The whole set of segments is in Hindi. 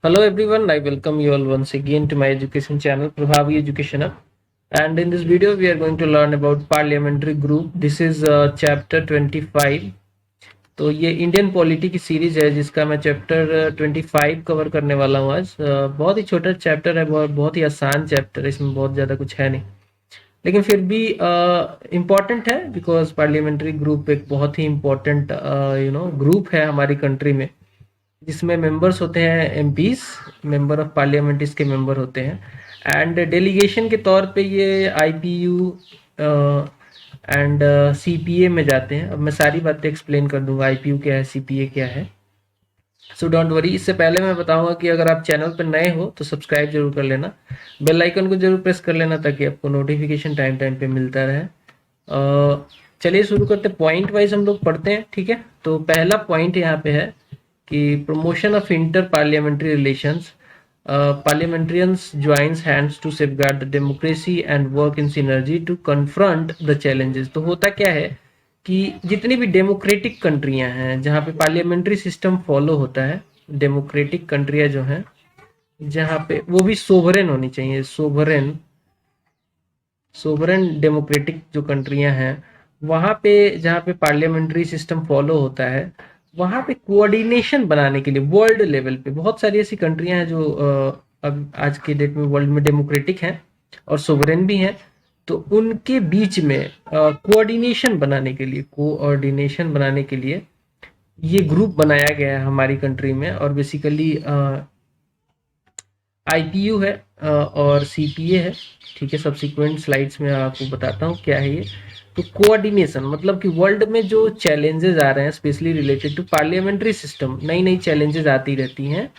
Hello everyone, I welcome you all once again to my education channel Prabhavi Education Hub. And in this video we are going to learn about parliamentary group. This is chapter 25. तो ये इंडियन पॉलिटी की सीरीज है जिसका मैं चैप्टर 25 कवर करने वाला हूँ आज। बहुत ही छोटा चैप्टर है, बहुत ही आसान चैप्टर है, इसमें बहुत ज़्यादा कुछ है नहीं, लेकिन फिर भी इम्पॉर्टेंट है बिकॉज पार्लियामेंट्री ग्रुप एक बहुत ही इम्पोर्टेंट ग्रुप है हमारी कंट्री में, जिसमें मेंबर्स होते हैं एमपीज, मेंबर ऑफ पार्लियामेंट इसके मेंबर होते हैं। एंड डेलीगेशन के तौर पे ये आईपीयू एंड सीपीए में जाते हैं। अब मैं सारी बातें एक्सप्लेन कर दूंगा, आईपीयू क्या है, सीपीए क्या है। So don't worry. इससे पहले मैं बताऊंगा कि अगर आप चैनल पर नए हो तो सब्सक्राइब जरूर कर लेना, बेल आइकन को जरूर प्रेस कर लेना ताकि आपको नोटिफिकेशन टाइम टाइम पे मिलता रहे। चलिए शुरू करते, पॉइंट वाइज हम लोग पढ़ते हैं, ठीक है। तो पहला पॉइंट यहाँ पे है कि promotion of inter-parliamentary relations, parliamentarians joins hands to safeguard the democracy and work in synergy to confront the challenges। तो होता क्या है कि जितनी भी डेमोक्रेटिक कंट्रियां हैं जहां पे पार्लियामेंट्री सिस्टम फॉलो होता है, डेमोक्रेटिक कंट्रियां जो हैं जहां पे वो भी सोवरेन होनी चाहिए, सोवरेन सोवरेन डेमोक्रेटिक जो कंट्रियां हैं वहां पे जहां पे पार्लियामेंट्री सिस्टम फॉलो होता है वहां पे कोऑर्डिनेशन बनाने के लिए वर्ल्ड लेवल पे बहुत सारी ऐसी कंट्रियां हैं जो अब आज के डेट में वर्ल्ड में डेमोक्रेटिक हैं और सोवरेन भी हैं। तो उनके बीच में कोऑर्डिनेशन बनाने के लिए ये ग्रुप बनाया गया है हमारी कंट्री में। और बेसिकली आईपीयू है और सीपीए है, ठीक है। सब्सिक्वेंट स्लाइड्स में आपको बताता हूँ क्या है ये। तो कोऑर्डिनेशन मतलब कि वर्ल्ड में जो चैलेंजेस आ रहे हैं specially related to parliamentary system, नई नई चैलेंजेस आती रहती हैं।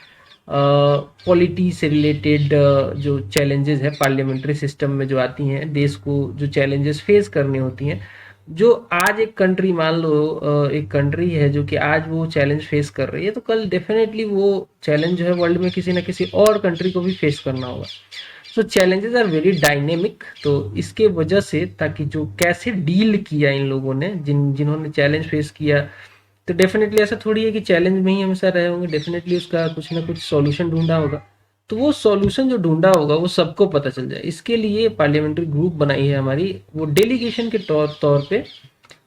पॉलिटी से रिलेटेड जो चैलेंजेस है पार्लियामेंट्री सिस्टम में जो आती हैं, देश को जो चैलेंजेस फेस करनी होती हैं, जो आज एक कंट्री मान लो एक कंट्री है जो कि आज वो चैलेंज फेस कर रही है, तो कल डेफिनेटली वो चैलेंज जो है वर्ल्ड में किसी ना किसी और कंट्री को भी फेस करना होगा। सो चैलेंजेस आर वेरी डायनेमिक। तो इसके वजह से ताकि जो कैसे डील किया इन लोगों ने, जिन्होंने चैलेंज फेस किया, तो डेफिनेटली ऐसा थोड़ी है कि चैलेंज में ही हमेशा रहे होंगे, डेफिनेटली उसका कुछ ना कुछ सॉल्यूशन ढूंढा होगा। तो वो सॉल्यूशन जो ढूंढा होगा वो सबको पता चल जाए, इसके लिए पार्लियामेंट्री ग्रुप बनाई है हमारी। वो डेलीगेशन के तौर पे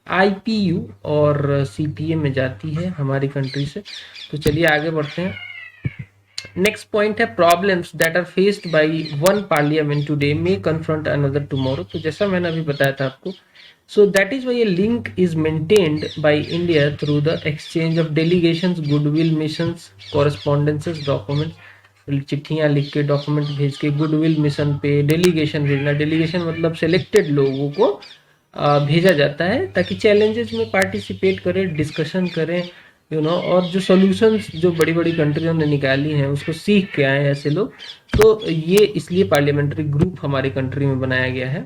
आईपीयू और सीपीए में जाती है हमारी कंट्री से। तो चलिए आगे बढ़ते हैं। नेक्स्ट पॉइंट है problems that are faced by one parliament today may confront another tomorrow. तो जैसा मैंने अभी बताया था आपको, so that is why a link is maintained by India through the exchange of delegations, goodwill missions, correspondences, document, चिट्ठियां लिख के, डॉक्यूमेंट भेज के, गुडविल मिशन पे डेलीगेशन भेजना। डेलीगेशन मतलब सिलेक्टेड लोगों को भेजा जाता है ताकि चैलेंजेस में पार्टिसिपेट करें, डिस्कशन करें, और जो सॉल्यूशंस जो बड़ी बड़ी कंट्रियों ने निकाली हैं उसको सीख के आए ऐसे लोग। तो ये इसलिए पार्लियामेंट्री ग्रुप हमारी कंट्री में बनाया गया है।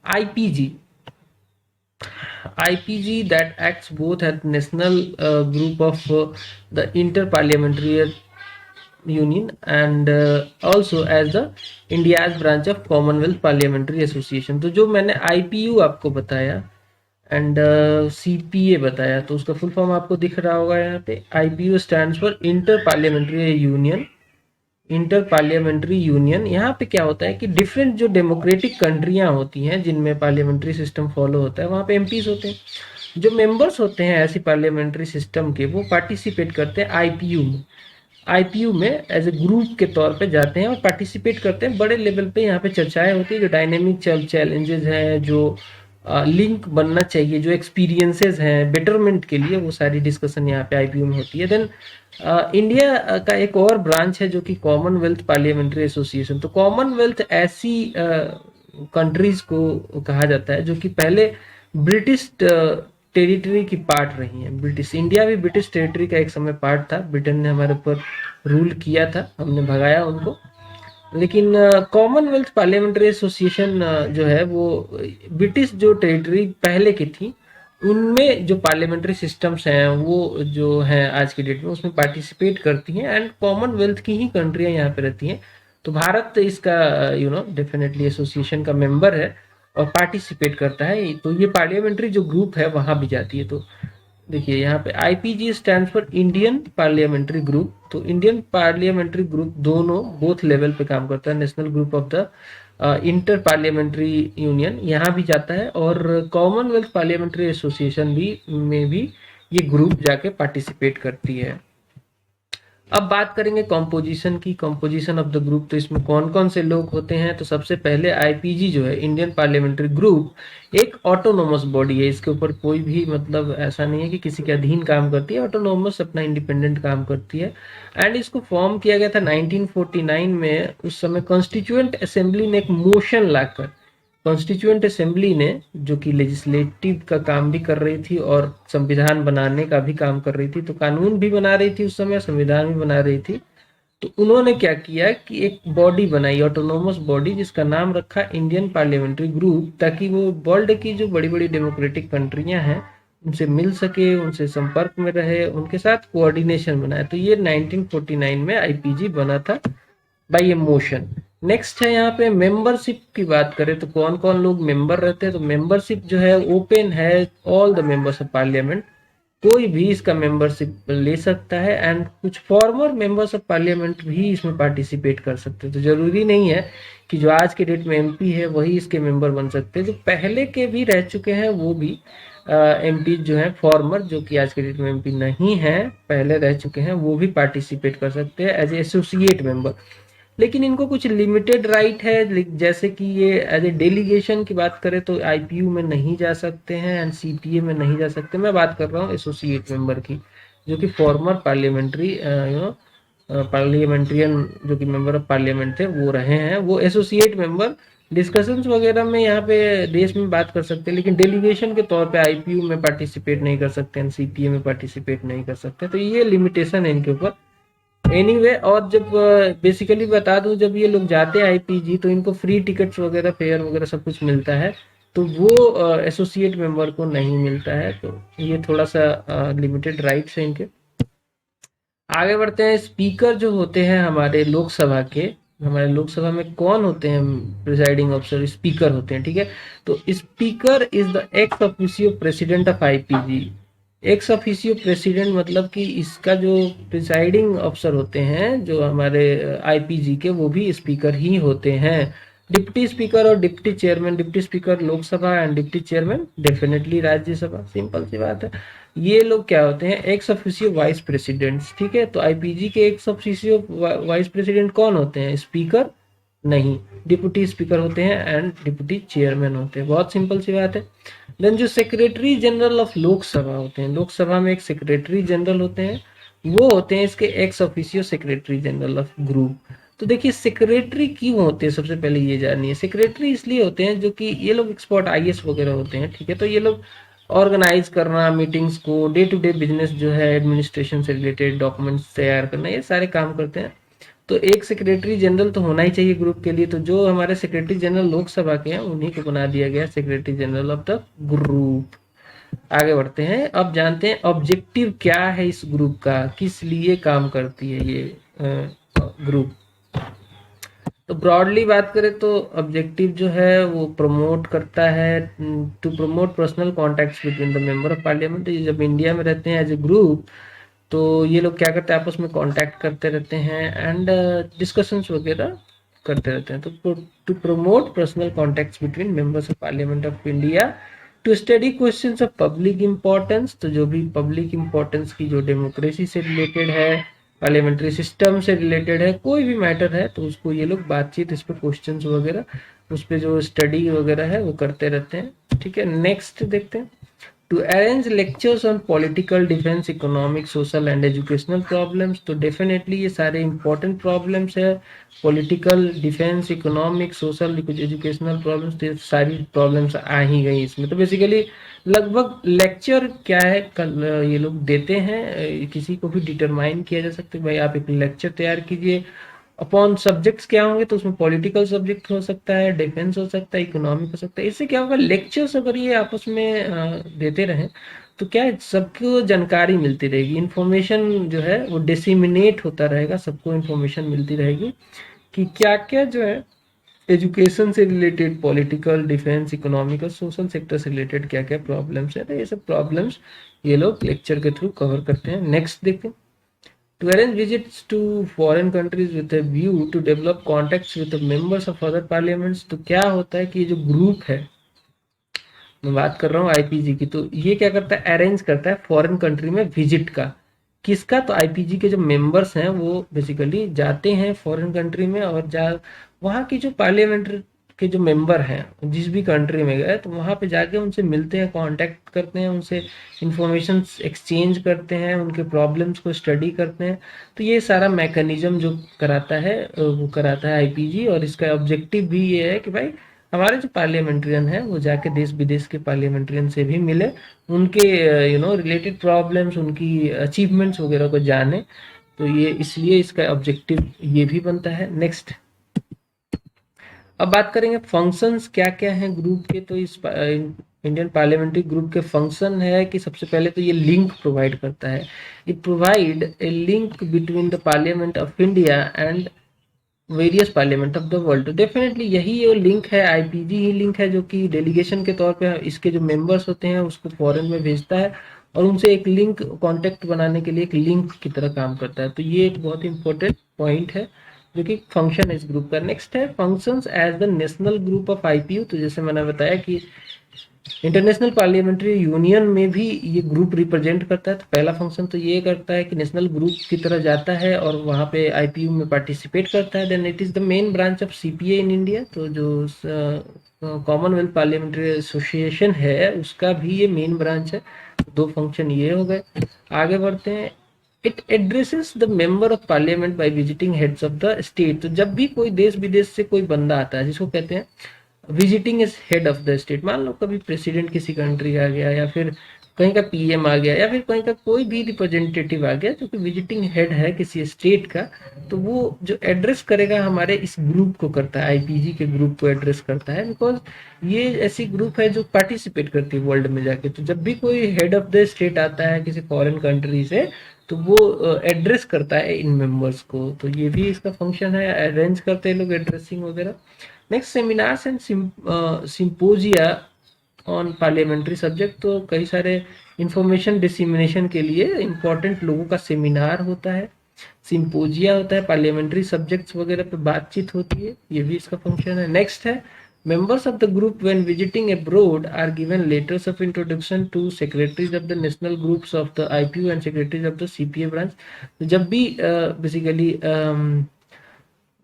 IPG, that acts both at national group of the inter-parliamentary union and also as the India's branch of Commonwealth Parliamentary Association। तो जो मैंने आईपीयू आपको बताया एंड सीपीए बताया, तो उसका फुल फॉर्म आपको दिख रहा होगा यहाँ पे। IPU stands for inter parliamentary union. Inter parliamentary union, यहाँ पे क्या होता है कि डिफरेंट जो डेमोक्रेटिक कंट्रियां होती हैं जिनमें पार्लियामेंट्री सिस्टम फॉलो होता है, वहाँ पे एमपीज होते हैं। जो मेंबर्स होते हैं ऐसी पार्लियामेंट्री सिस्टम के, वो पार्टिसिपेट करते हैं आईपीयू में। आईपीयू में एज ए ग्रुप के तौर पे जाते हैं और पार्टिसिपेट करते हैं। बड़े लेवल पे यहाँ पे चर्चाएं होती है, जो डायनेमिक चैलेंजेस हैं, जो लिंक बनना चाहिए, जो एक्सपीरियंसेस हैं बेटरमेंट के लिए, वो सारी डिस्कशन यहाँ पे आईपीयू में होती है। देन इंडिया का एक और ब्रांच है जो कि कॉमनवेल्थ पार्लियामेंट्री एसोसिएशन। तो कॉमनवेल्थ ऐसी कंट्रीज को कहा जाता है जो कि पहले ब्रिटिश टेरिटरी की पार्ट रही है। ब्रिटिश इंडिया भी ब्रिटिश टेरिटरी का एक समय पार्ट था, ब्रिटेन ने हमारे ऊपर रूल किया था, हमने भगाया उनको। लेकिन कॉमनवेल्थ पार्लियामेंट्री एसोसिएशन जो है वो ब्रिटिश जो टेरिटरी पहले की थी उनमें जो पार्लियामेंट्री सिस्टम्स हैं वो जो हैं आज की डेट में उसमें पार्टिसिपेट करती हैं एंड कॉमनवेल्थ की ही कंट्रियां यहाँ पे रहती हैं। तो भारत इसका डेफिनेटली एसोसिएशन का मेंबर है और पार्टिसिपेट करता है। तो ये पार्लियामेंट्री जो ग्रुप है वहां भी जाती है। तो देखिए यहाँ पे IPG stand for Indian parliamentary group. तो इंडियन पार्लियामेंट्री ग्रुप दोनों बोथ लेवल पे काम करता है। National group of the inter parliamentary union यहाँ भी जाता है, और कॉमनवेल्थ पार्लियामेंट्री एसोसिएशन भी में भी ये ग्रुप जाके पार्टिसिपेट करती है। अब बात करेंगे कॉम्पोजिशन की, कॉम्पोजिशन ऑफ द ग्रुप। तो इसमें कौन कौन से लोग होते हैं? तो सबसे पहले आईपीजी जो है, इंडियन पार्लियामेंट्री ग्रुप, एक ऑटोनोमस बॉडी है। इसके ऊपर कोई भी मतलब ऐसा नहीं है कि किसी के अधीन काम करती है, ऑटोनोमस अपना इंडिपेंडेंट काम करती है। एंड इसको फॉर्म किया गया था 1949 में। उस समय कॉन्स्टिट्यूएंट असेंबली ने एक मोशन लाकर, कॉन्स्टिट्यूएंट असेंबली ने, जो कि लेजिस्लेटिव का काम भी कर रही थी और संविधान बनाने का भी काम कर रही थी, तो कानून भी बना रही थी उस समय, संविधान भी बना रही थी। तो उन्होंने क्या किया कि एक बॉडी बनाई, ऑटोनोमस बॉडी, जिसका नाम रखा इंडियन पार्लियामेंट्री ग्रुप, ताकि वो वर्ल्ड की जो बड़ी बड़ी डेमोक्रेटिक कंट्रियां हैं उनसे मिल सके, उनसे संपर्क में रहे, उनके साथ कोऑर्डिनेशन बनाए। तो ये 1949 में आईपीजी बना था बाय ए मोशन। नेक्स्ट है यहाँ पे मेंबरशिप की बात करें तो कौन कौन लोग मेंबर रहते हैं? तो मेंबरशिप जो है ओपन है, all the members of parliament, कोई भी इसका मेंबरशिप ले सकता है। एंड कुछ फॉर्मर मेंबर्स ऑफ पार्लियामेंट भी इसमें पार्टिसिपेट कर सकते हैं। तो जरूरी नहीं है कि जो आज के डेट में एमपी है वही इसके मेंबर बन सकते हैं, जो पहले के भी रह चुके हैं वो भी एमपी जो है फॉर्मर, जो कि आज के डेट में एमपी नहीं है, पहले रह चुके हैं, वो भी पार्टिसिपेट कर सकते हैं एज एसोसिएट मेंबर। लेकिन इनको कुछ लिमिटेड राइट है, जैसे कि ये एज ए डेलीगेशन की बात करें तो आईपीयू में नहीं जा सकते हैं एंड सीपीए में नहीं जा सकते। मैं बात कर रहा हूँ एसोसिएट मेंबर की, जो कि फॉर्मर पार्लियामेंट्री पार्लियामेंट्रियन जो कि मेंबर ऑफ पार्लियामेंट थे वो रहे हैं, वो एसोसिएट मेंबर डिस्कशंस वगैरह में यहाँ पे देश में बात कर सकते हैं, लेकिन डेलीगेशन के तौर पे आईपीयू में पार्टिसिपेट नहीं कर सकते हैं, सीपीए में पार्टिसिपेट नहीं कर सकते। तो ये लिमिटेशन है इनके ऊपर। एनीवे और जब बेसिकली बता दूं, जब ये लोग जाते हैं आईपीजी तो इनको फ्री टिकट्स वगैरह, फेयर वगैरह सब कुछ मिलता है, तो वो एसोसिएट मेंबर को नहीं मिलता है। तो ये थोड़ा सा लिमिटेड राइट्स है इनके। आगे बढ़ते हैं। स्पीकर जो होते हैं हमारे लोकसभा के, हमारे लोकसभा में कौन होते हैं? प्रिसाइडिंग ऑफिसर स्पीकर होते हैं, ठीक है। तो speaker is the ex officio president of IPG. Ex officio president मतलब कि इसका जो प्रिसाइडिंग अफसर होते हैं जो हमारे आईपीजी के, वो भी स्पीकर ही होते हैं। डिप्टी स्पीकर और deputy chairman, deputy speaker Lok Sabha and deputy chairman definitely Rajya Sabha, simple सी बात है। ये लोग क्या होते हैं? एक्स ऑफिशियो वाइस प्रेसिडेंट्स, ठीक है। तो आईपीजी के एक्स ऑफिशियो वाइस प्रेसिडेंट कौन होते हैं? स्पीकर नहीं, डिप्टी स्पीकर होते हैं एंड डिप्टी चेयरमैन होते हैं। बहुत सिंपल सी बात है। देन जो सेक्रेटरी जनरल ऑफ लोकसभा होते हैं, लोकसभा में एक सेक्रेटरी जनरल होते हैं, वो होते हैं इसके ex officio secretary general of group. तो देखिए सेक्रेटरी क्यों होते हैं, सबसे पहले ये जानिए। सेक्रेटरी इसलिए होते हैं जो कि ये लोग एक्सपर्ट आईएएस वगैरह होते हैं, ठीक है। तो ये लोग ऑर्गेनाइज करना मीटिंग्स को, डे टू डे बिजनेस जो है, एडमिनिस्ट्रेशन से रिलेटेड डॉक्यूमेंट्स तैयार करना, ये सारे काम करते हैं। तो एक सेक्रेटरी जनरल तो होना ही चाहिए ग्रुप के लिए। तो जो हमारे सेक्रेटरी जनरल लोकसभा के हैं उन्हीं को बना दिया गया secretary general of the group. आगे बढ़ते हैं। अब जानते हैं ऑब्जेक्टिव क्या है इस ग्रुप का, किस लिए काम करती है ये ग्रुप। तो ब्रॉडली बात करें तो ऑब्जेक्टिव जो है वो प्रमोट करता है, to promote personal contacts between the member of parliament. जब इंडिया में रहते हैं एज ए ग्रुप, तो ये लोग क्या करते हैं? आपस में कांटेक्ट करते रहते हैं एंड डिस्कशंस वगैरह करते रहते हैं। तो to promote personal contacts between members of parliament of India, to study questions of public importance. तो जो भी पब्लिक इंपॉर्टेंस की, जो डेमोक्रेसी से रिलेटेड है, पार्लियामेंट्री सिस्टम से रिलेटेड है, कोई भी मैटर है तो उसको ये लोग बातचीत, इस पर क्वेश्चंस वगैरह, उस पर जो स्टडी वगैरह है वो करते रहते हैं, ठीक है। नेक्स्ट देखते हैं। To arrange lectures on political, defence, economic, social and educational problems. तो डेफिनेटली ये सारे इंपॉर्टेंट प्रॉब्लम्स है, पॉलिटिकल, डिफेंस, इकोनॉमिक, सोशल, कुछ एजुकेशनल प्रॉब्लम्स, तो सारी प्रॉब्लम्स आ ही गई इसमें। तो बेसिकली लगभग लेक्चर क्या है ये लोग देते हैं, किसी को भी डिटरमाइन किया जा सकता है भाई आप एक लेक्चर तैयार कीजिए अपॉन सब्जेक्ट्स क्या होंगे। तो उसमें पॉलिटिकल सब्जेक्ट हो सकता है, डिफेंस हो सकता है, इकोनॉमिक हो सकता है। इससे क्या होगा, लेक्चर्स अगर ये आपस में देते रहें तो क्या है, सबको जानकारी मिलती रहेगी, इन्फॉर्मेशन जो है वो डिसिमिनेट होता रहेगा, सबको इन्फॉर्मेशन मिलती रहेगी कि क्या क्या जो है एजुकेशन से रिलेटेड, पॉलिटिकल, डिफेंस, इकोनॉमिक और सोशल सेक्टर से रिलेटेड क्या क्या प्रॉब्लम्स है। तो ये सब प्रॉब्लम्स ये लोग लेक्चर के थ्रू कवर करते हैं। नेक्स्ट देखते हैं, to arrange visits to foreign countries with a view to develop contacts with the members of other parliaments। तो क्या होता है कि ये जो ग्रुप है, मैं बात कर रहा हूँ आईपीजी की, तो ये क्या करता है, अरेंज करता है फॉरेन कंट्री में विजिट का। किसका? तो आईपीजी के जो मेंबर्स हैं वो बेसिकली जाते हैं फॉरेन कंट्री में, और वहाँ की जो पार्लियामेंट के जो मेंबर हैं जिस भी कंट्री में गए, तो वहाँ पे जाके उनसे मिलते हैं, कांटेक्ट करते हैं, उनसे इंफॉर्मेशन एक्सचेंज करते हैं, उनके प्रॉब्लम्स को स्टडी करते हैं। तो ये सारा मैकेनिज्म जो कराता है वो कराता है आईपीजी, और इसका ऑब्जेक्टिव भी ये है कि भाई हमारे जो पार्लियामेंट्रियन है वो जाके देश विदेश के पार्लियामेंट्रियन से भी मिले, उनके रिलेटेड प्रॉब्लम्स, उनकी अचीवमेंट्स वगैरह को जाने। तो ये इसलिए इसका ऑब्जेक्टिव ये भी बनता है। नेक्स्ट, अब बात करेंगे फंक्शंस क्या क्या हैं ग्रुप के। तो इस इंडियन पार्लियामेंट्री ग्रुप के फंक्शन है कि सबसे पहले तो ये लिंक प्रोवाइड करता है। It provide a link between the parliament of India and various parliament of the world. तो डेफिनेटली यही वो लिंक है, आईपीजी ही लिंक है, जो कि डेलीगेशन के तौर पे इसके जो मेंबर्स होते हैं उसको फॉरेन में भेजता है, और उनसे एक लिंक कांटेक्ट बनाने के लिए एक लिंक की तरह काम करता है। तो ये एक बहुत इंपॉर्टेंट पॉइंट है जो कि फंक्शन है इस ग्रुप का। नेक्स्ट है functions as the national group of IPU. तो जैसे मैंने बताया कि इंटरनेशनल पार्लियामेंट्री यूनियन में भी ये ग्रुप रिप्रेजेंट करता है। तो पहला फंक्शन तो ये करता है कि नेशनल ग्रुप की तरह जाता है और वहाँ पे आईपीयू में पार्टिसिपेट करता है। Then it is the main branch of CPA in India. तो जो कॉमनवेल्थ पार्लियामेंट्री एसोसिएशन है उसका भी ये मेन ब्रांच है। दो फंक्शन ये हो गए। आगे बढ़ते हैं, it addresses the member of parliament by visiting heads of the state. तो जब भी कोई देश विदेश से कोई बंदा आता है, जिसको कहते हैं visiting is head of the state, मान लो कभी प्रेसिडेंट किसी कंट्री आ गया, या फिर कहीं का पीएम आ गया, या फिर कहीं का कोई भी रिप्रेजेंटेटिव आ गया जो कि विजिटिंग हेड है किसी स्टेट का, तो वो जो एड्रेस करेगा हमारे इस ग्रुप को करता है, आईपीजी के ग्रुप को एड्रेस करता है। बिकॉज ये ऐसी ग्रुप है जो पार्टिसिपेट करती है वर्ल्ड में जाके। तो जब भी कोई हेड ऑफ द स्टेट आता है किसी फॉरेन कंट्री से, तो वो एड्रेस करता है इन मेंबर्स को। तो ये भी इसका फंक्शन है, अरेंज करते हैं लोग एड्रेसिंग वगैरह। Next, seminars and symposia on parliamentary subject. तो कई सारे इंफॉर्मेशन डिसिमिनेशन के लिए इंपॉर्टेंट लोगों का सेमिनार होता है, सिंपोजिया होता है, पार्लियामेंट्री सब्जेक्ट्स वगैरह पे बातचीत होती है, ये भी इसका फंक्शन है। नेक्स्ट है, members of the group when visiting abroad are given letters of introduction to secretaries of the national groups of the IPU and secretaries of the CPA branch। तो जब भी बेसिकली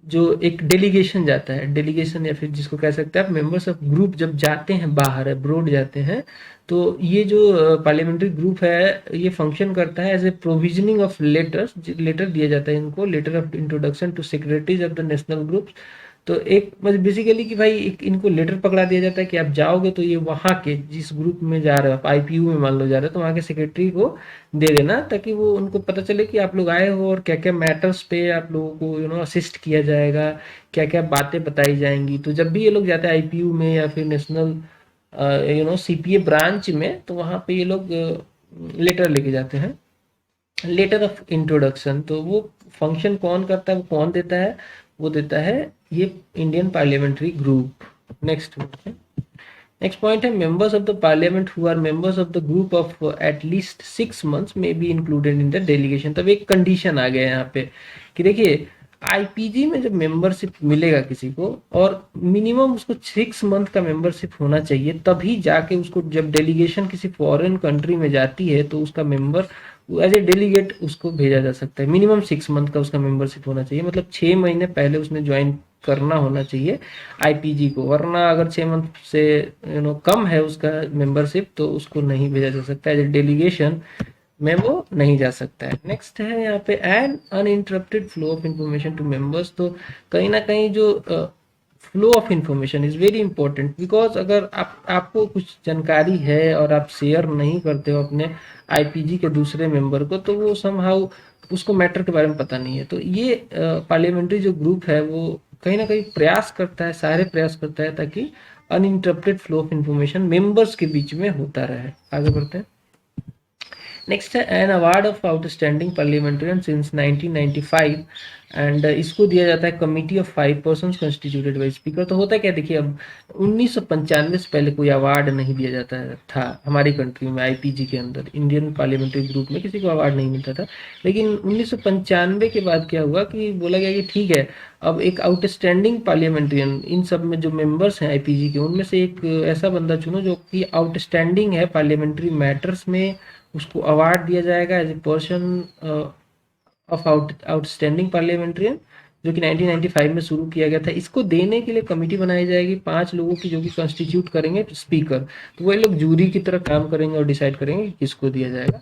जो एक डेलीगेशन जाता है, डेलीगेशन या फिर जिसको कह सकते हैं आप मेंबर्स ऑफ ग्रुप, जब जाते हैं बाहर अब्रोड जाते हैं, तो ये जो पार्लियामेंट्री ग्रुप है ये फंक्शन करता है as a provisioning of letters. Letter दिया जाता है इनको, letter of introduction to secretaries of the national groups. तो एक बेसिकली कि भाई एक इनको लेटर पकड़ा दिया जाता है कि आप जाओगे तो ये वहाँ के जिस ग्रुप में जा रहे हो, आप आईपीयू में मान लो जा रहे हो, तो वहाँ के सेक्रेटरी को दे देना, ताकि वो उनको पता चले कि आप लोग आए हो और क्या क्या मैटर्स पे आप लोगों को असिस्ट किया जाएगा, क्या क्या बातें बताई जाएंगी। तो जब भी ये लोग जाते हैं आईपीयू में या फिर नेशनल सीपीए ब्रांच में, तो वहाँ पे ये लोग लेटर लेके जाते हैं, लेटर ऑफ इंट्रोडक्शन। तो वो फंक्शन कौन करता है, वो कौन देता है, वो देता है ये Indian parliamentary group. Next point है, members of the parliament who are members of the group of at least 6 months में be included in the delegation. तब एक कंडीशन आ गया यहाँ पे कि देखिए आईपीजी में जब मेंबरशिप मिलेगा किसी को, और मिनिमम उसको 6 मंथ का मेंबरशिप होना चाहिए, तभी जाके उसको जब डेलीगेशन किसी फॉरेन कंट्री में जाती है तो उसका मेंबर एज ए डेलीगेट उसको भेजा जा सकता है। मिनिमम 6 मंथ का उसका मेंबरशिप होना चाहिए, मतलब 6 महीने पहले उसने ज्वाइन करना होना चाहिए आईपीजी को, वरना अगर 6 मंथ से कम है उसका मेंबरशिप तो उसको नहीं भेजा जा सकता, एज ए डेलीगेशन में वो नहीं जा सकता है। नेक्स्ट है यहाँ पे an uninterrupted flow of information to members. तो कहीं ना कहीं जो flow of information is very important, because अगर आपको कुछ जानकारी है और आप शेयर नहीं करते हो अपने आईपीजी के दूसरे मेंबर को, तो वो समहाउ उसको मैटर के बारे में पता नहीं है। तो ये पार्लियामेंट्री जो ग्रुप है वो कहीं ना कहीं प्रयास करता है, सारे प्रयास करता है ताकि uninterrupted flow of information members के बीच में होता रहे। आगे बढ़ते हैं। नेक्स्ट है an award of outstanding parliamentarian since 1995 and इसको दिया जाता है committee of 5 persons constituted by speaker. तो होता है क्या, देखिए अब 1995 से पहले कोई अवार्ड नहीं दिया जाता था हमारी कंट्री में, आईपीजी के अंदर इंडियन पार्लियामेंट्री ग्रुप में किसी को अवार्ड नहीं मिलता था। लेकिन 1995 के बाद क्या हुआ कि बोला गया कि ठीक है, अब एक आउटस्टैंडिंग पार्लियामेंट्रियन, इन सब में जो मेंबर्स हैं आईपीजी के, उनमें से एक ऐसा बंदा चुनो जो कि आउटस्टैंडिंग है पार्लियामेंट्री मैटर्स में, उसको अवार्ड दिया जाएगा as a person of outstanding parliamentarian, जो कि 1995 में शुरू किया गया था। इसको देने के लिए कमेटी बनाई जाएगी 5 लोगों की, जो कि कॉन्स्टिट्यूट करेंगे स्पीकर। तो वही लोग जूरी की तरह काम करेंगे और डिसाइड करेंगे कि किसको दिया जाएगा।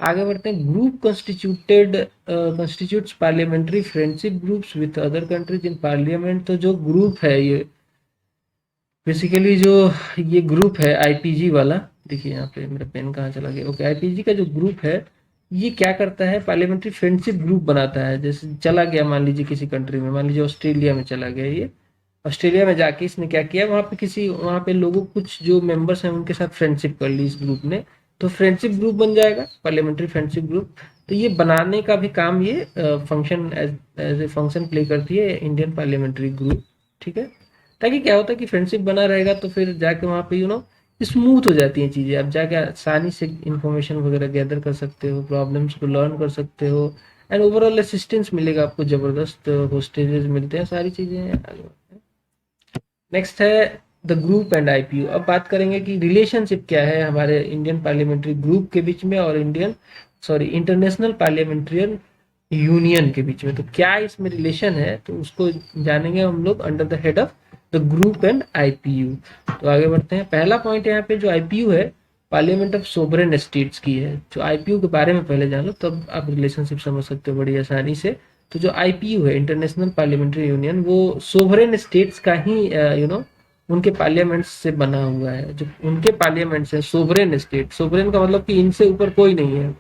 आगे बढ़ते हैं। Group constitutes parliamentary friendship groups with other countries in parliament. तो जो ग्रुप है ये बेसिकली जो ये ग्रुप है आईपीजी वाला, देखिए यहाँ पे मेरा पेन कहाँ चला गया, ओके, आईपीजी का जो ग्रुप है ये क्या करता है, पार्लियामेंट्री फ्रेंडशिप ग्रुप बनाता है। जैसे चला गया मान लीजिए किसी कंट्री में, मान लीजिए ऑस्ट्रेलिया में चला गया, ये ऑस्ट्रेलिया में जाके इसने क्या किया, वहाँ पे लोगों, कुछ जो मेंबर्स हैं उनके साथ फ्रेंडशिप कर ली इस ग्रुप ने, तो फ्रेंडशिप ग्रुप बन जाएगा पार्लियामेंट्री फ्रेंडशिप ग्रुप। तो ये बनाने का भी काम ये function as a function play करती है इंडियन पार्लियामेंट्री ग्रुप, ठीक है। ताकि क्या होता है कि फ्रेंडशिप बना रहेगा तो फिर जाके वहाँ पे स्मूथ हो जाती हैं चीज़ें। आप जाके आसानी से इंफॉर्मेशन वगैरह गैदर कर सकते हो, प्रॉब्लम्स को लर्न कर सकते हो, एंड ओवरऑल असिस्टेंस मिलेगा आपको, ज़बरदस्त होस्टेजेस मिलते हैं, सारी चीज़ें हैं। नेक्स्ट है द ग्रुप एंड आईपीयू। अब बात करेंगे कि रिलेशनशिप क्या है हमारे इंडियन पार्लियामेंट्री ग्रुप के बीच में और इंटरनेशनल पार्लियामेंट्रियन यूनियन के बीच में। तो क्या इसमें रिलेशन है, तो उसको जानेंगे हम लोग under the head of the group and IPU. तो आगे बढ़ते हैं। पहला पॉइंट यहाँ पे जो आईपीयू है, पार्लियामेंट ऑफ सोवरेन स्टेट्स की है। जो आईपीयू के बारे में पहले जान लो, तब आप रिलेशनशिप समझ सकते हो बड़ी आसानी से। तो जो आईपीयू है, इंटरनेशनल पार्लियामेंट्री यूनियन, वो सोवरेन स्टेट्स का ही उनके पार्लियामेंट से बना हुआ है। जो उनके पार्लियामेंट है सोवरेन स्टेट, सोवरेन का मतलब कि इनसे ऊपर कोई नहीं है।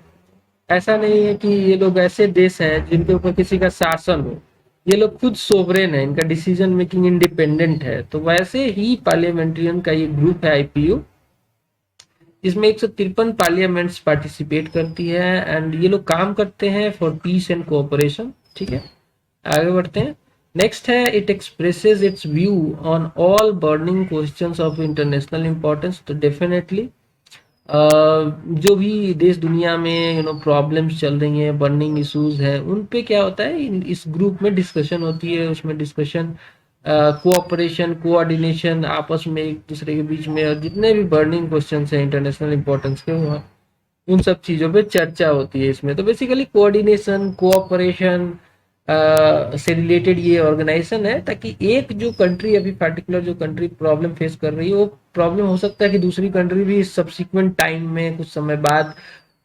ऐसा नहीं है कि ये लोग ऐसे देश हैं जिनके ऊपर किसी का शासन हो, ये लोग खुद सोवरेन है, इनका डिसीजन मेकिंग इंडिपेंडेंट है। तो वैसे ही पार्लियामेंट्रियन का ये ग्रुप है आईपीयू, इसमें 153 पार्लियामेंट्स पार्टिसिपेट करती है एंड ये लोग काम करते हैं फॉर पीस एंड कोऑपरेशन, ठीक है। आगे बढ़ते हैं। नेक्स्ट है it expresses it's view on all burning questions of international importance. तो डेफिनेटली जो भी देश दुनिया में प्रॉब्लम्स चल रही हैं, बर्निंग इश्यूज हैं, उन पे क्या होता है, इस ग्रुप में डिस्कशन होती है। उसमें डिस्कशन, कोऑपरेशन, कोऑर्डिनेशन आपस में एक दूसरे के बीच में, और जितने भी बर्निंग क्वेश्चंस हैं इंटरनेशनल इंपॉर्टेंस के, वहाँ उन सब चीज़ों पे चर्चा होती है इसमें। तो बेसिकली कोऑर्डिनेशन, कोऑपरेशन से रिलेटेड ये ऑर्गेनाइजेशन है, ताकि एक जो कंट्री, अभी पर्टिकुलर जो कंट्री प्रॉब्लम फेस कर रही है, वो प्रॉब्लम हो सकता है कि दूसरी कंट्री भी सब्सिक्वेंट टाइम में, कुछ समय बाद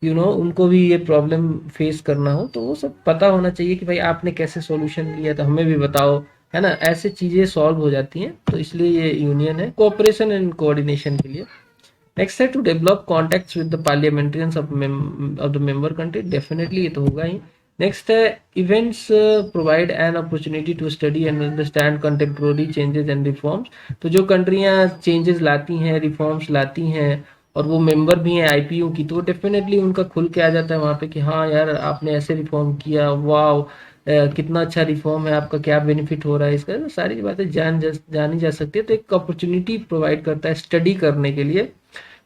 उनको भी ये प्रॉब्लम फेस करना हो, तो वो सब पता होना चाहिए कि भाई आपने कैसे सॉल्यूशन लिया, तो हमें भी बताओ, है ना। ऐसे चीज़ें सॉल्व हो जाती हैं। तो इसलिए ये यूनियन है कोऑपरेशन एंड कोऑर्डिनेशन के लिए। नेक्स्ट है to develop contacts with the parliamentarians of the member country. Definitely ये तो होगा ही। नेक्स्ट है events provide an opportunity to study and understand contemporary changes and reforms. तो जो कंट्रियां चेंजेस लाती हैं, रिफॉर्म्स लाती हैं, और वो मेंबर भी हैं आईपीयू की, तो डेफिनेटली उनका खुल के आ जाता है वहाँ पे कि हाँ यार, आपने ऐसे रिफॉर्म किया, वाह, कितना अच्छा रिफॉर्म है, आपका क्या बेनिफिट हो रहा है इसका। तो सारी बातें जानी जा सकती है। तो एक अपॉर्चुनिटी प्रोवाइड करता है स्टडी करने के लिए।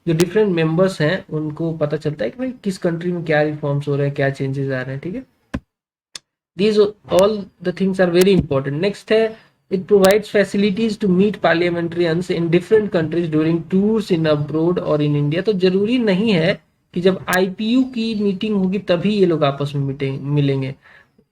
जो डिफरेंट मेंबर्स हैं उनको पता चलता है कि भाई किस कंट्री में क्या रिफॉर्म्स हो रहे हैं, क्या चेंजेस आ रहे हैं, ठीक है। These all the things are very important. Next है it provides facilities to meet parliamentarians in different countries during tours in abroad or in India। तो जरूरी नहीं है कि जब आईपीयू की मीटिंग होगी तभी ये लोग आपस में मिलेंगे।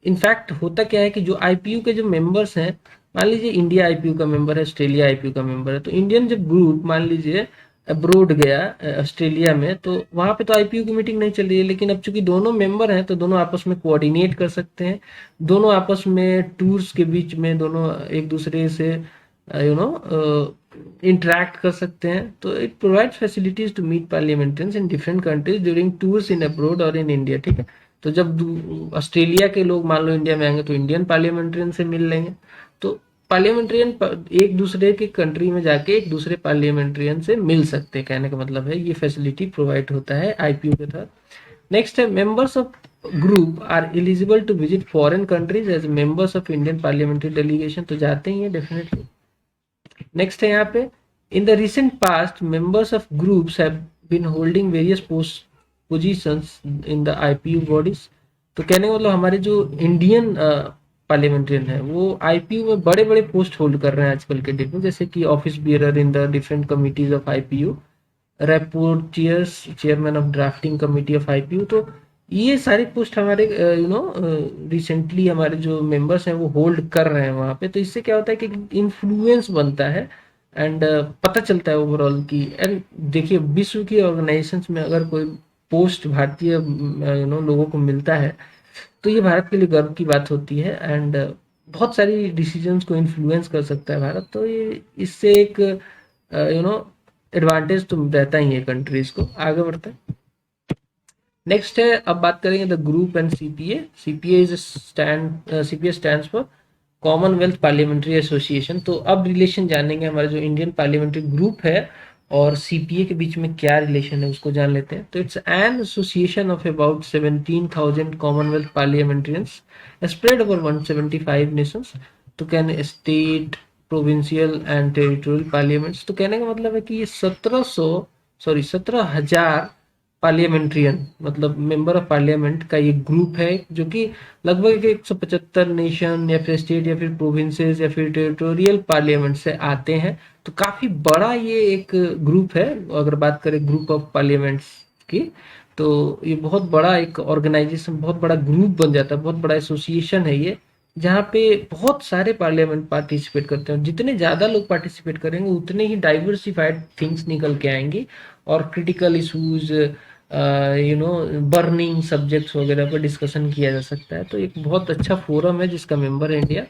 इनफैक्ट होता क्या है कि जो आईपीयू के जो मेंबर्स हैं, मान लीजिए इंडिया आईपीयू का मेंबर है, ऑस्ट्रेलिया आईपीयू का मेंबर है, तो इंडियन जब ग्रुप मान लीजिए अब्रोड गया ऑस्ट्रेलिया में, तो वहां पे तो आईपीयू की मीटिंग नहीं चल रही है, लेकिन अब चूंकि दोनों मेंबर हैं तो दोनों आपस में कोऑर्डिनेट कर सकते हैं, दोनों आपस में टूर्स के बीच में दोनों एक दूसरे से इंटरेक्ट कर सकते हैं। तो it provides facilities to meet parliamentarians in different countries during tours in abroad और इन इंडिया, ठीक है। तो जब ऑस्ट्रेलिया के लोग मान लो इंडिया में आएंगे तो इंडियन पार्लियामेंटेरियन से मिल लेंगे। तो पार्लियामेंटेरियन एक दूसरे के कंट्री में जाके एक दूसरे पार्लियामेंटेरियन से मिल सकते हैं, कहने का मतलब है ये फैसिलिटी प्रोवाइड होता है आईपीयू के तहत। नेक्स्ट है members of group are eligible to visit foreign countries as members of Indian parliamentary delegation, तो जाते ही हैं डेफिनेटली। नेक्स्ट है यहाँ पे in the recent past members of groups have been holding various post positions in the IPU bodies, तो कहने का मतलब हमारे जो इंडियन पार्लियामेंट्रियन है वो आईपीयू में बड़े बड़े पोस्ट होल्ड कर रहे हैं आजकल के डेट में, जैसे कि office bearer in the different committees of IPU, rapporteurs, chairman of drafting committee of IPU, तो ये सारी पोस्ट हमारे रिसेंटली हमारे जो मेंबर्स हैं वो होल्ड कर रहे हैं वहाँ पे। तो इससे क्या होता है कि इन्फ्लुएंस बनता है एंड पता चलता है ओवरऑल की। एंड देखिए विश्व की ऑर्गेनाइजेशंस में अगर कोई पोस्ट भारतीय लोगों को मिलता है तो ये भारत के लिए गर्व की बात होती है एंड बहुत सारी डिसीजंस को इन्फ्लुएंस कर सकता है भारत, तो ये इससे एक एडवांटेज तो रहता ही है कंट्रीज को। आगे बढ़ते हैं। नेक्स्ट है, अब बात करेंगे the group and CPA. CPA is CPA stands for Commonwealth parliamentary association. तो अब रिलेशन जानेंगे हमारे जो इंडियन पार्लियामेंट्री ग्रुप है और सीपीए के बीच में क्या रिलेशन है उसको जान लेते हैं। तो it's an association of about 17,000 Commonwealth parliamentarians spread over 175 nations. तो कहने state, provincial and territorial parliaments, तो कहने का मतलब है कि ये 17,000 पार्लियामेंट्रियन मतलब मेंबर ऑफ पार्लियामेंट का ये ग्रुप है जो कि लगभग 175 नेशन या फिर स्टेट या फिर प्रोविंसेस या फिर टेरिटोरियल पार्लियामेंट से आते हैं। तो काफी बड़ा ये एक ग्रुप है। अगर बात करें ग्रुप ऑफ पार्लियामेंट्स की तो ये बहुत बड़ा एक ऑर्गेनाइजेशन, बहुत बड़ा ग्रुप बन जाता है, बहुत बड़ा एसोसिएशन है ये, जहाँ पे बहुत सारे पार्लियामेंट पार्टिसिपेट करते हैं। जितने ज्यादा लोग पार्टिसिपेट करेंगे उतने ही डाइवर्सिफाइड थिंग्स निकल के आएंगी और क्रिटिकल इशूज बर्निंग सब्जेक्ट्स वगैरह पर डिस्कशन किया जा सकता है। तो एक बहुत अच्छा फोरम है जिसका मेंबर है इंडिया।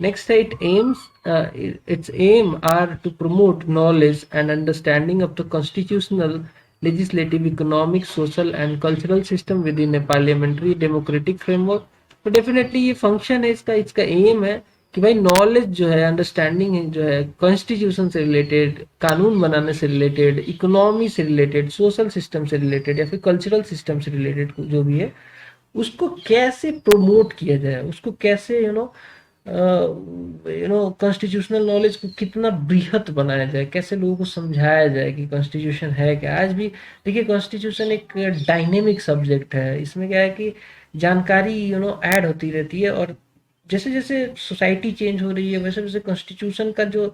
नेक्स्ट है its aim are to promote knowledge and understanding of the constitutional, legislative, economic, social and cultural system within a parliamentary democratic framework. तो डेफिनेटली ये फंक्शन है इसका, इसका एम है कि भाई नॉलेज जो है, अंडरस्टैंडिंग है जो है कॉन्स्टिट्यूशन से रिलेटेड, कानून बनाने से रिलेटेड, इकोनॉमी से रिलेटेड, सोशल सिस्टम से रिलेटेड या फिर कल्चरल सिस्टम से रिलेटेड जो भी है उसको कैसे प्रमोट किया जाए, उसको कैसे कॉन्स्टिट्यूशनल नॉलेज को कितना बृहत बनाया जाए, कैसे लोगों को समझाया जाए कि कॉन्स्टिट्यूशन है क्या। आज भी देखिए कॉन्स्टिट्यूशन एक डायनेमिक सब्जेक्ट है, इसमें क्या है कि जानकारी ऐड होती रहती है और जैसे जैसे सोसाइटी चेंज हो रही है वैसे वैसे कॉन्स्टिट्यूशन का जो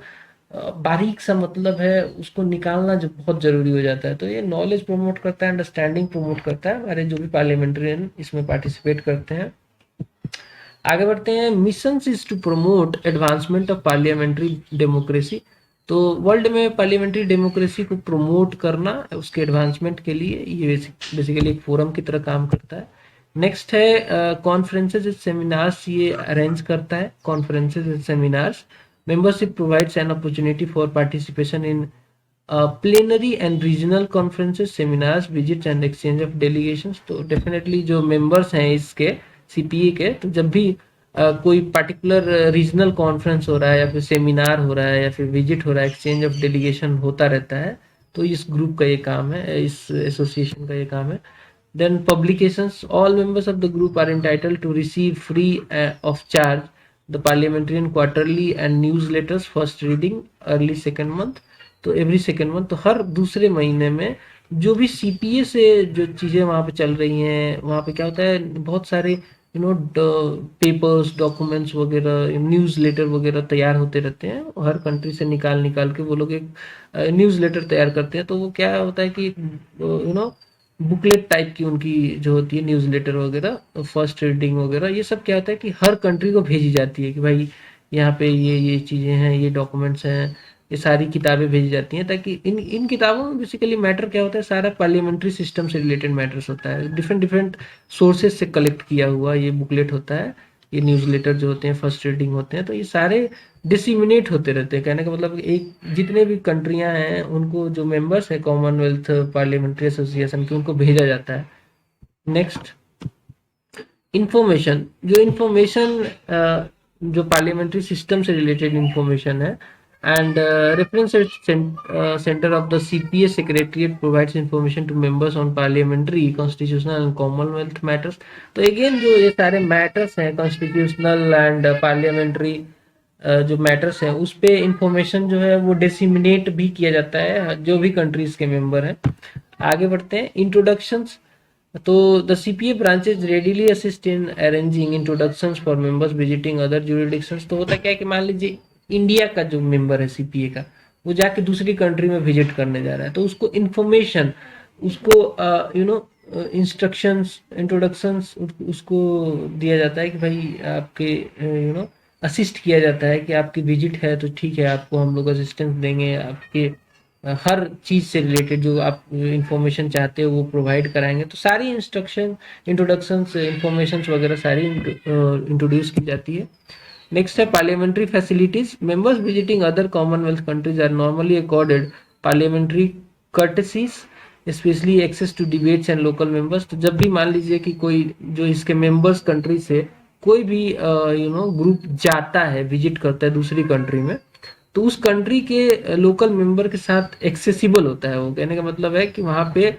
बारीक सा मतलब है उसको निकालना जो बहुत जरूरी हो जाता है। तो ये नॉलेज प्रमोट करता है, अंडरस्टैंडिंग प्रमोट करता है, हमारे जो भी पार्लियामेंट्रियन इसमें पार्टिसिपेट करते हैं। आगे बढ़ते हैं। Mission is to promote advancement of parliamentary democracy. तो वर्ल्ड में पार्लियामेंट्री डेमोक्रेसी को प्रमोट करना, उसके एडवांसमेंट के लिए ये बेसिकली एक फोरम की तरह काम करता है। नेक्स्ट है कॉन्फ्रेंसेज एंड सेमिनार्स, ये अरेंज करता है conferences and seminars. Membership provides an opportunity for participation in plenary and regional conferences, seminars, visit and exchange of delegations. तो डेफिनेटली जो मेंबर्स हैं इसके सीपीए के, तो जब भी कोई पर्टिकुलर रीजनल कॉन्फ्रेंस हो रहा है या फिर सेमिनार हो रहा है या फिर विजिट हो रहा है, एक्सचेंज ऑफ डेलीगेशन होता रहता है, तो इस ग्रुप का ये काम है, इस एसोसिएशन का ये काम है। Then publications, all members of the group are entitled to receive free of charge the parliamentarian quarterly and newsletters, first reading early second month। तो एवरी सेकेंड मंथ, तो हर दूसरे महीने में जो भी सीपीए से जो चीज़ें वहाँ पे चल रही हैं, वहाँ पे क्या होता है बहुत सारे पेपर्स, डॉक्यूमेंट्स वगैरह, न्यूज़ लेटर वगैरह तैयार होते रहते हैं। हर कंट्री से निकाल निकाल के वो लोग एक न्यूज़ लेटर तैयार करते हैं। तो वो क्या होता है कि बुकलेट टाइप की उनकी जो होती है न्यूज़ लेटर वगैरह, फर्स्ट रीडिंग वगैरह, ये सब क्या होता है कि हर कंट्री को भेजी जाती है कि भाई यहाँ पे ये चीज़ें हैं, ये डॉक्यूमेंट्स हैं, ये सारी किताबें भेजी जाती हैं, ताकि इन इन किताबों में बेसिकली मैटर क्या होता है, सारा पार्लियामेंट्री सिस्टम से रिलेटेड मैटर्स होता है। डिफरेंट डिफरेंट सोर्सेज से कलेक्ट किया हुआ ये बुकलेट होता है, ये न्यूज़ लेटर जो होते हैं फर्स्ट रीडिंग होते हैं। तो ये सारे डिसिमिनेट होते रहते हैं। कहने का मतलब एक जितने भी कंट्रियां हैं उनको जो मेंबर्स हैं कॉमनवेल्थ पार्लियामेंट्री एसोसिएशन के, उनको भेजा जाता है। नेक्स्ट, इंफॉर्मेशन, जो इंफॉर्मेशन जो पार्लियामेंट्री सिस्टम से रिलेटेड इंफॉर्मेशन है, and reference center of the CPA secretariat provides information to members on parliamentary, constitutional and commonwealth matters. तो again जो ये सारे matters हैं constitutional and parliamentary जो मैटर्स हैं उस पे इंफॉर्मेशन जो है वो डिसिमिनेट भी किया जाता है जो भी कंट्रीज के मेंबर हैं। आगे बढ़ते हैं इंट्रोडक्शंस। तो the CPA branches readily assist in arranging introductions for members visiting other jurisdictions. तो होता क्या है कि मान लीजिए इंडिया का जो मेंबर है सीपीए का वो जाके दूसरी कंट्री में विजिट करने जा रहा है तो उसको इंफॉर्मेशन उसको इंस्ट्रक्शंस इंट्रोडक्शंस उसको दिया जाता है कि भाई आपके असिस्ट किया जाता है कि आपकी विजिट है तो ठीक है आपको हम लोग असिस्टेंस देंगे आपके हर चीज से रिलेटेड जो आप इंफॉर्मेशन चाहते हो वो प्रोवाइड कराएंगे। तो सारी इंस्ट्रक्शन इंट्रोडक्शंस इंफॉर्मेशन वगैरह सारी इंट्रोड्यूस की जाती है। नेक्स्ट है parliamentary facilities. Members visiting other Commonwealth countries are normally accorded parliamentary courtesies especially access to debates and local members. तो जब भी मान लीजिए कि कोई जो इसके मेंबर्स कंट्री से कोई भी ग्रुप जाता है विजिट करता है दूसरी कंट्री में तो उस कंट्री के लोकल मेंबर के साथ एक्सेसिबल होता है। वो कहने का मतलब है कि वहां पे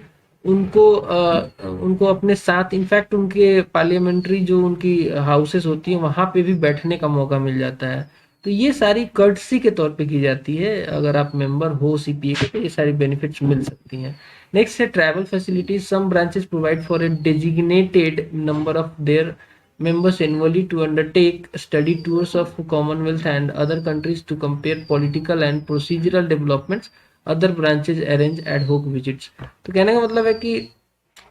उनको अपने साथ इनफैक्ट उनके पार्लियामेंट्री जो उनकी हाउसेस होती है वहां पे भी बैठने का मौका मिल जाता है। तो ये सारी कर्टसी के तौर पे की जाती है। अगर आप मेंबर हो सीपीए के तो ये सारी बेनिफिट्स मिल सकती हैं। नेक्स्ट है travel facilities. Some branches provide for a designated number of their members annually to undertake study tours of Commonwealth and other countries to compare political and procedural developments. Other branches arrange ad hoc visits. तो कहने का मतलब है कि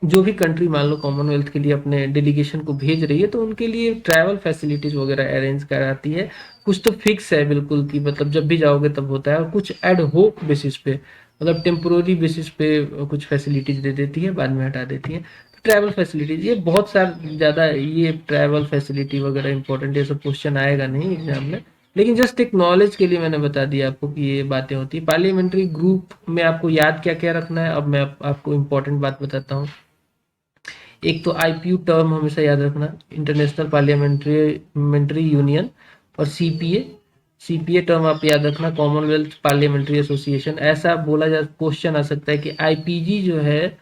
जो भी कंट्री मान लो कॉमनवेल्थ के लिए अपने डेलीगेशन को भेज रही है तो उनके लिए ट्रैवल फैसिलिटीज वगैरह अरेंज कराती है। कुछ तो फिक्स है बिल्कुल कि मतलब जब भी जाओगे तब होता है और कुछ एड होक बेसिस पे मतलब टेम्पोररी बेसिस पे कुछ फैसिलिटीज दे देती है बाद में हटा देती है। ट्रैवल फैसिलिटीज ये बहुत सारा ज्यादा ये ट्रैवल फैसिलिटी वगैरह इंपॉर्टेंट ये सब क्वेश्चन आएगा नहीं एग्जाम में लेकिन जस्ट एक नॉलेज के लिए मैंने बता दिया आपको कि ये बातें होती है। पार्लियामेंट्री ग्रुप में आपको याद क्या क्या रखना है अब मैं आपको इंपॉर्टेंट बात बताता हूँ। एक तो आईपीयू टर्म हमेशा याद रखना इंटरनेशनल पार्लियामेंट्री यूनियन और सीपीए सीपीए टर्म आप याद रखना कॉमनवेल्थ पार्लियामेंट्री एसोसिएशन। ऐसा बोला जा क्वेश्चन आ सकता है कि आईपीजी जो है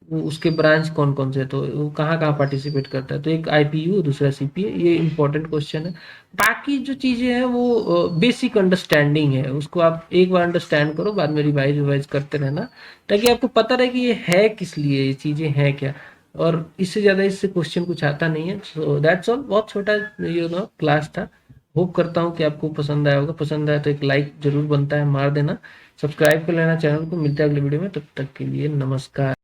वो उसके ब्रांच कौन कौन से तो वो कहाँ कहाँ पार्टिसिपेट करता है। तो एक आईपीयू दूसरा सीपीए ये इंपॉर्टेंट क्वेश्चन है। बाकी जो चीजें हैं वो बेसिक अंडरस्टैंडिंग है उसको आप एक बार अंडरस्टैंड करो बाद में रिवाइज करते रहना ताकि आपको पता रहे कि ये है किस लिए ये चीजें हैं क्या और इससे ज्यादा इससे क्वेश्चन कुछ आता नहीं है। सो दैट्स ऑल बहुत छोटा क्लास था। होप करता हूँ कि आपको पसंद आया होगा। पसंद आया तो एक लाइक जरूर बनता है मार देना। सब्सक्राइब कर लेना चैनल को। मिलते हैं अगले वीडियो में तब तक के लिए नमस्कार।